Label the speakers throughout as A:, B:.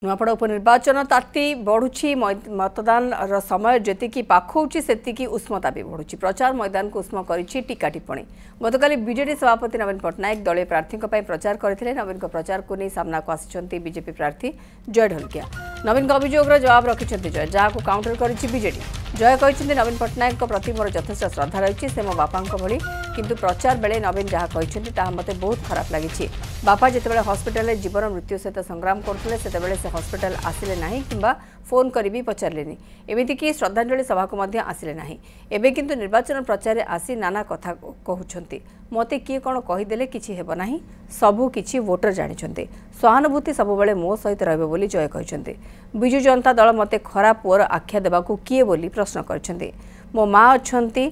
A: नुआपड़ा उपनिर्वाचन ताती बढ़ुची मतदान समय जी पाखौची से उष्मता भी बढ़ुची प्रचार मैदान को उष्म करिछि टीका टिप्पणी गतकाली बीजेडी सभापति नवीन पट्टनायक दलीय प्रार्थी प्रचार करथिले। नवीन प्रचार को नहीं सामना को आसिछन्ति बीजेपी प्रार्थी जय ढोलकिया। नवीन अभियोग जवाब रखिछन्ति जय जहाँ को काउंटर करिछि बीजेडी। जय कहते नवीन पट्टनायक प्रति मोर यथेष्ट श्रद्धा रही से मो बापा भली किंतु प्रचार बेले नवीन जहाँ कहते ताहा मते बहुत खराब लगी। बापा जितेबाला हस्पिटाल जीवन मृत्यु सहित संग्राम करते से हस्पिटाल आसिले नहीं किंबा फोन करी भी पचारे एमितिकी श्रद्धांजलि सभा को मध्य आसिले नहीं। एबे किंतु निर्वाचन प्रचार आसी नाना कथा कहउछन्ति मते किए कौन कहीदेले किछि हेब नाही सबु किछि वोटर जानिछन्ति सहानुभूति सबुबले मो सहित रहबे बोली जय कहछन्ति। बिजु जनता दल मते खराब पुअर आख्या देबाकू किए बोली प्रश्न करछन्ति। मो माँ अछन्ति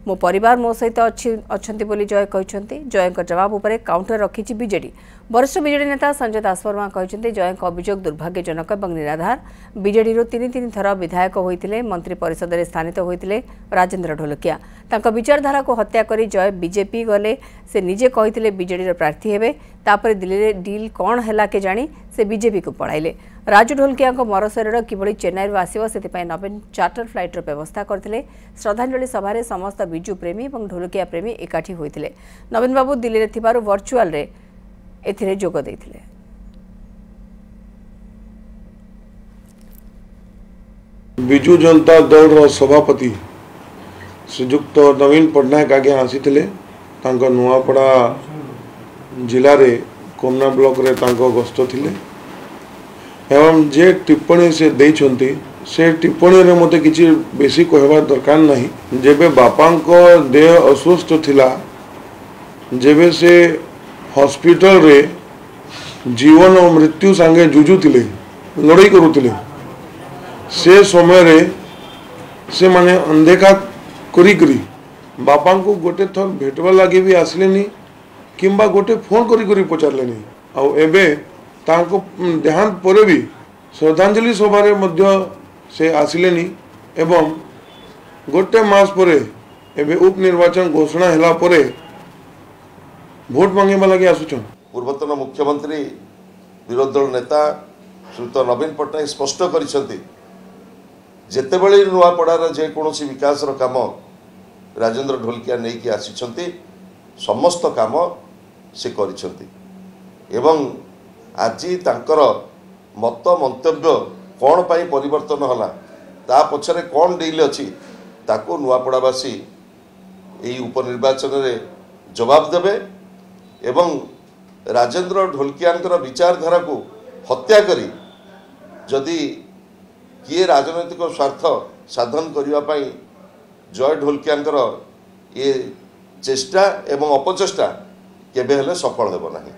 A: मो परिवार मो सहित अच्छी बोली जय कहते। जय जवाब उपरे काउंटर रखी बीजेडी। वरिष्ठ बीजेडी नेता संजय दासवर्मा कहते जय अभियोग दुर्भाग्यजनक और निराधार। बीजेडी तीन थर विधायक होते मंत्री परिषद में स्थानित होते राजेन्द्र ढोलकिया विचारधारा को हत्या कर जय बीजेपी गले से निजे कहते बीजेडी प्रार्थी हेबे तापर दिल्ली में डील कौन है के जानी से बीजेपी को पढ़ाइले। राजू ढोलकिया मर शरीर किभली चेन्नई आसो से नवीन चार्टर फ्लाइटर व्यवस्था करते। श्रद्धांजलि सभा समस्त बिजु प्रेमी और ढोलकिया प्रेमी एकाठी होते। नवीन बाबू दिल्ली में थिबारु वर्चुअल रे एथिरे जोग देथिले।
B: बिजु जनता दल सभापति श्रीजुक्त नवीन पट्टनायक आगे आसीथिले। तांको नुआपड़ा जिले रे कोमना ब्लॉक रे तांको गस्त थिले एवं जे टिप्पणी से देइछन्ति से टिप्पणी रे मते किछि बेसी कहबा दरकार नहीं। जेबे बापांको देह अस्वस्थ थिला जेबे से हॉस्पिटल रे जीवन और मृत्यु संगे जुझुथिले लड़ाई करुथिले से समय रे से माने अनदेखा करी करी बापांको गोटे थर भेटवा लगे भी आसलेनी किंबा गोटे फोन करी करी पचारलेनी। आउ एबे तांको देहांत परे भी श्रद्धांजलि सभा मध्य से आसिलेनी एवं गोटे मास परे एबे उपनिर्वाचन घोषणा हैला परे भोट मांगे लगे आसुछन।
C: पूर्वतन मुख्यमंत्री विरोधी दल नेता श्रीयुत नवीन पट्टनायक स्पष्ट करिसेंति जेतेबेले नुआपड़ार जेकोसी विकास काम राजेन्द्र ढोलकिया नहीं कि आसिछंती समस्त काम से करिसेंति एवं आज तांकर मत मंतव्य कौन पाई परिवर्तन होला ता पछरे कौन डील अच्छी ताको नुआपड़ावासी यही उपनिर्वाचन रे जवाब देबे एवं राजेन्द्र ढोलकियांकर विचारधारा को हत्या करी जदि किए राजनैतिक स्वार्थ साधन करने पाई जय ढोलकियांकर ये चेष्टा एवं अपचेष्टा केबे हेले सफल हेबो नाही।